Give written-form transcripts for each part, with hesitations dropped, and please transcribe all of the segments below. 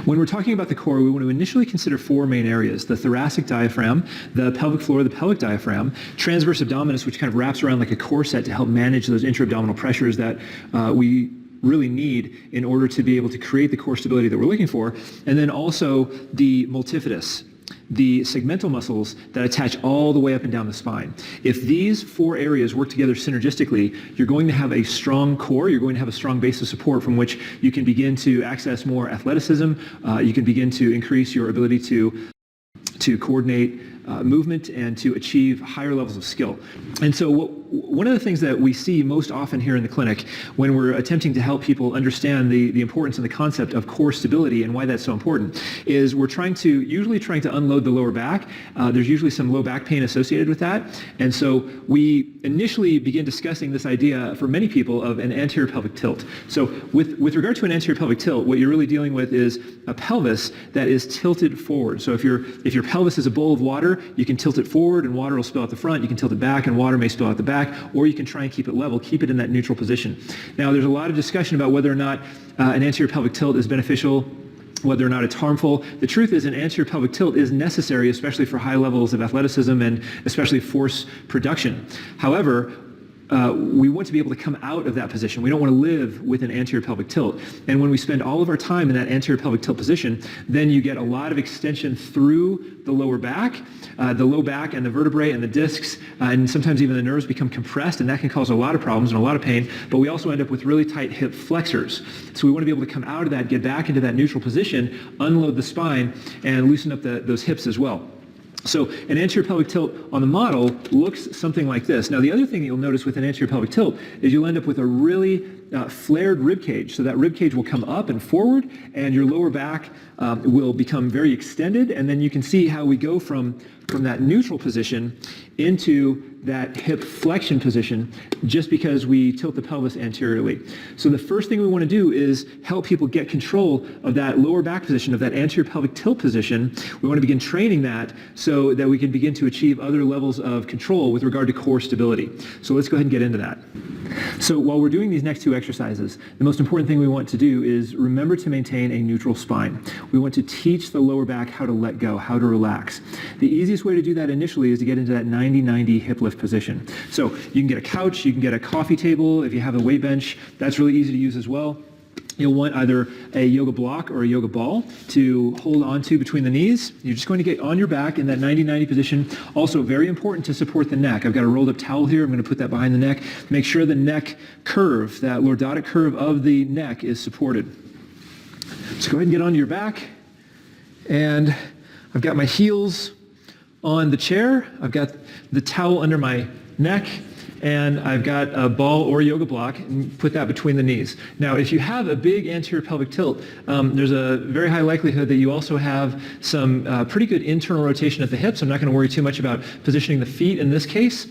When we're talking about the core, we want to initially consider four main areas: the thoracic diaphragm, the pelvic floor, the pelvic diaphragm, transverse abdominis, which kind of wraps around like a corset to help manage those intra-abdominal pressures that we really need in order to be able to create the core stability that we're looking for, and then also the multifidus, the segmental muscles that attach all the way up and down the spine. If these four areas work together synergistically, you're going to have a strong core, you're going to have a strong base of support from which you can begin to access more athleticism, you can begin to increase your ability to coordinate movement and to achieve higher levels of skill. And so one of the things that we see most often here in the clinic when we're attempting to help people understand the importance and the concept of core stability and why that's so important is we're usually trying to unload the lower back. There's usually some low back pain associated with that. And so we initially begin discussing this idea for many people of an anterior pelvic tilt. So with regard to an anterior pelvic tilt, what you're really dealing with is a pelvis that is tilted forward. So if your pelvis is a bowl of water, you can tilt it forward and water will spill out the front. You can tilt it back and water may spill out the back, or you can try and keep it level, keep it in that neutral position. Now, there's a lot of discussion about whether or not an anterior pelvic tilt is beneficial, whether or not it's harmful. The truth is an anterior pelvic tilt is necessary, especially for high levels of athleticism and especially force production. However, we want to be able to come out of that position. We don't want to live with an anterior pelvic tilt. And when we spend all of our time in that anterior pelvic tilt position, then you get a lot of extension through the lower back. The low back and the vertebrae and the discs, and sometimes even the nerves become compressed, and that can cause a lot of problems and a lot of pain. But we also end up with really tight hip flexors. So we want to be able to come out of that, get back into that neutral position, unload the spine, and loosen up those hips as well. So an anterior pelvic tilt on the model looks something like this. Now, the other thing that you'll notice with an anterior pelvic tilt is you'll end up with a really flared rib cage. So that rib cage will come up and forward, and your lower back will become very extended, and then you can see how we go from that neutral position into that hip flexion position just because we tilt the pelvis anteriorly. So the first thing we want to do is help people get control of that lower back position, of that anterior pelvic tilt position. We want to begin training that so that we can begin to achieve other levels of control with regard to core stability. So let's go ahead and get into that. So while we're doing these next two exercises, the most important thing we want to do is remember to maintain a neutral spine. We want to teach the lower back how to let go, how to relax. The easiest way to do that initially is to get into that 90-90 hip lift position. So you can get a couch, you can get a coffee table. If you have a weight bench, that's really easy to use as well. You'll want either a yoga block or a yoga ball to hold onto between the knees. You're just going to get on your back in that 90-90 position. Also very important to support the neck. I've got a rolled up towel here. I'm going to put that behind the neck. Make sure the neck curve, that lordotic curve of the neck is supported. So go ahead and get onto your back. And I've got my heels on the chair. I've got the towel under my neck. And I've got a ball or yoga block and put that between the knees. Now, if you have a big anterior pelvic tilt, there's a very high likelihood that you also have some pretty good internal rotation at the hips. I'm not going to worry too much about positioning the feet in this case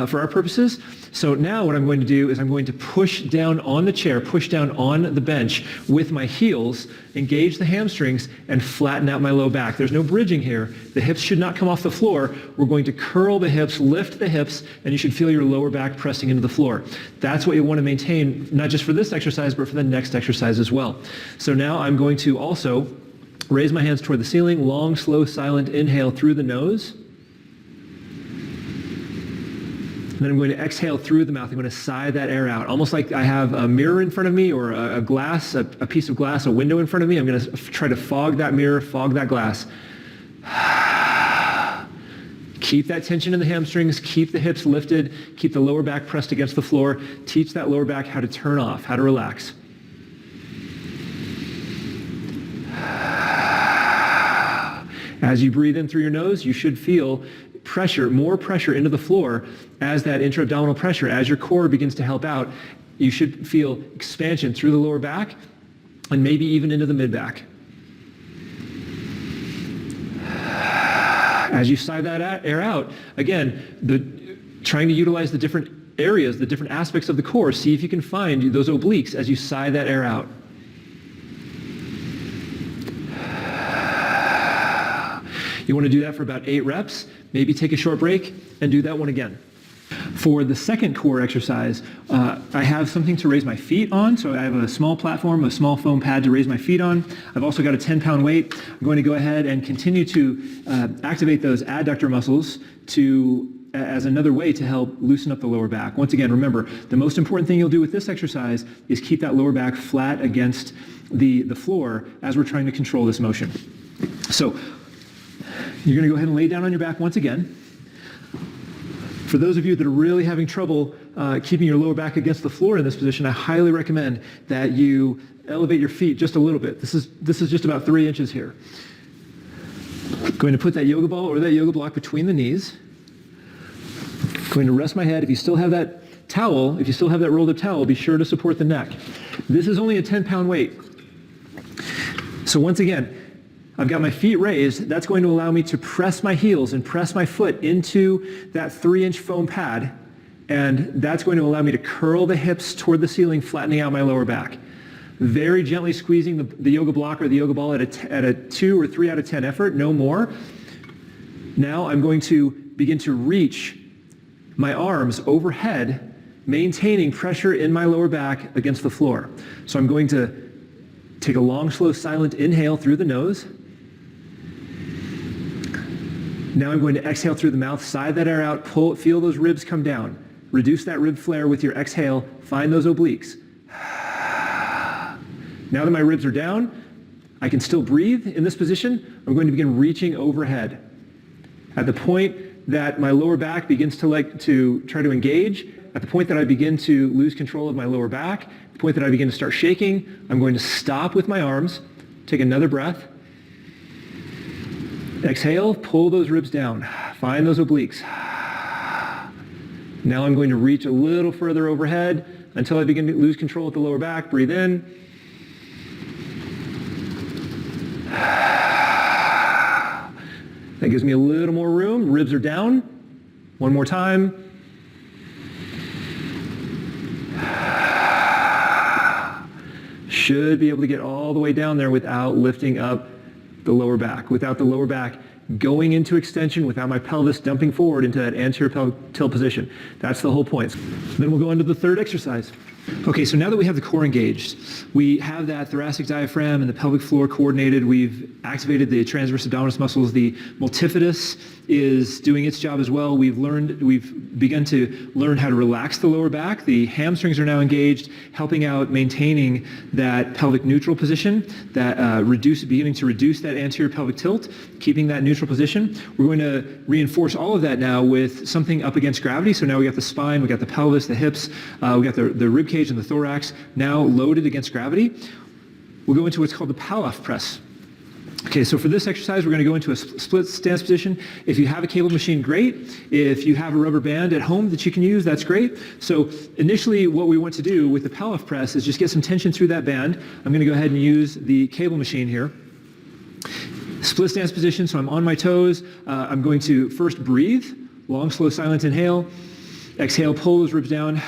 for our purposes. So now what I'm going to do is I'm going to push down on the chair, push down on the bench with my heels, engage the hamstrings, and flatten out my low back. There's no bridging here. The hips should not come off the floor. We're going to curl the hips, lift the hips, and you should feel your lower back pressing into the floor. That's what you want to maintain, not just for this exercise, but for the next exercise as well. So now I'm going to also raise my hands toward the ceiling, long, slow, silent inhale through the nose. And then I'm going to exhale through the mouth. I'm going to sigh that air out, almost like I have a mirror in front of me or a glass, a piece of glass, a window in front of me. I'm going to try to fog that mirror, fog that glass. Keep that tension in the hamstrings, keep the hips lifted, keep the lower back pressed against the floor. Teach that lower back how to turn off, how to relax. As you breathe in through your nose, you should feel pressure, more pressure into the floor as that intra-abdominal pressure, as your core begins to help out. You should feel expansion through the lower back and maybe even into the mid-back. As you sigh that air out, again, trying to utilize the different areas, the different aspects of the core. See if you can find those obliques as you sigh that air out. You want to do that for about 8 reps. Maybe take a short break and do that one again. For the second core exercise, I have something to raise my feet on. So I have a small platform, a small foam pad to raise my feet on. I've also got a 10-pound weight. I'm going to go ahead and continue to activate those adductor muscles as another way to help loosen up the lower back. Once again, remember, the most important thing you'll do with this exercise is keep that lower back flat against the floor as we're trying to control this motion. So you're going to go ahead and lay down on your back once again. For those of you that are really having trouble keeping your lower back against the floor in this position, I highly recommend that you elevate your feet just a little bit. This is just about 3 inches here. Going to put that yoga ball or that yoga block between the knees. Going to rest my head. If you still have that towel, if you still have that rolled up towel, be sure to support the neck. This is only a 10-pound weight. So once again, I've got my feet raised. That's going to allow me to press my heels and press my foot into that 3-inch foam pad, and that's going to allow me to curl the hips toward the ceiling, flattening out my lower back. Very gently squeezing the yoga block or the yoga ball at a 2 or 3 out of 10 effort, no more. Now I'm going to begin to reach my arms overhead, maintaining pressure in my lower back against the floor. So I'm going to take a long, slow, silent inhale through the nose. Now I'm going to exhale through the mouth, sigh that air out, feel those ribs come down. Reduce that rib flare with your exhale, find those obliques. Now that my ribs are down, I can still breathe in this position. I'm going to begin reaching overhead. At the point that my lower back begins to try to engage, at the point that I begin to lose control of my lower back, the point that I begin to start shaking, I'm going to stop with my arms, take another breath. Exhale, pull those ribs down, find those obliques. Now I'm going to reach a little further overhead until I begin to lose control of the lower back. Breathe in. That gives me a little more room. Ribs are down. One more time. Should be able to get all the way down there without lifting up the lower back, without the lower back going into extension, without my pelvis dumping forward into that anterior pelvic tilt position. That's the whole point. Then we'll go on to the third exercise. Okay, so now that we have the core engaged, we have that thoracic diaphragm and the pelvic floor coordinated, we've activated the transverse abdominis muscles, the multifidus is doing its job as well. We've begun to learn how to relax the lower back. The hamstrings are now engaged, helping out maintaining that pelvic neutral position, that beginning to reduce that anterior pelvic tilt, keeping that neutral position. We're going to reinforce all of that now with something up against gravity. So now we got the spine, we got the pelvis, the hips, we got the rib cage and the thorax now loaded against gravity. We'll go into what's called the Pallof press. Okay, so for this exercise, we're going to go into a split stance position. If you have a cable machine, great. If you have a rubber band at home that you can use, that's great. So initially, what we want to do with the Pallof press is just get some tension through that band. I'm going to go ahead and use the cable machine here. Split stance position, so I'm on my toes. I'm going to first breathe, long, slow, silent inhale. Exhale, pull those ribs down.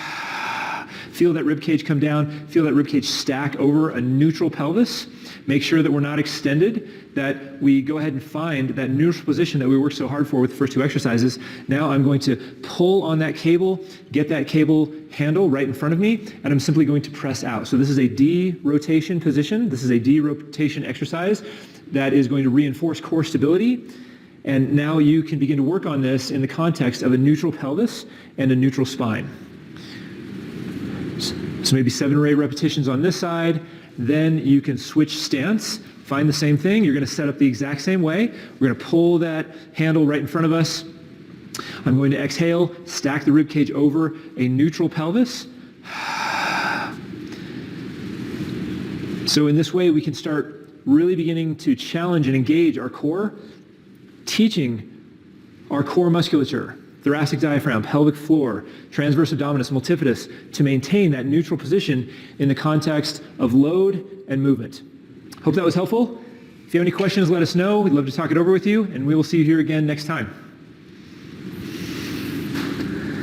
Feel that rib cage come down. Feel that rib cage stack over a neutral pelvis. Make sure that we're not extended, that we go ahead and find that neutral position that we worked so hard for with the first two exercises. Now I'm going to pull on that cable, get that cable handle right in front of me, and I'm simply going to press out. So this is a D-rotation position. This is a D-rotation exercise that is going to reinforce core stability. And now you can begin to work on this in the context of a neutral pelvis and a neutral spine. So maybe 7 or 8 repetitions on this side. Then you can switch stance, find the same thing. You're going to set up the exact same way. We're going to pull that handle right in front of us. I'm going to exhale, stack the rib cage over a neutral pelvis. So in this way, we can start really beginning to challenge and engage our core, teaching our core musculature, thoracic diaphragm, pelvic floor, transverse abdominis, multifidus, to maintain that neutral position in the context of load and movement. Hope that was helpful. If you have any questions, let us know. We'd love to talk it over with you, and we will see you here again next time.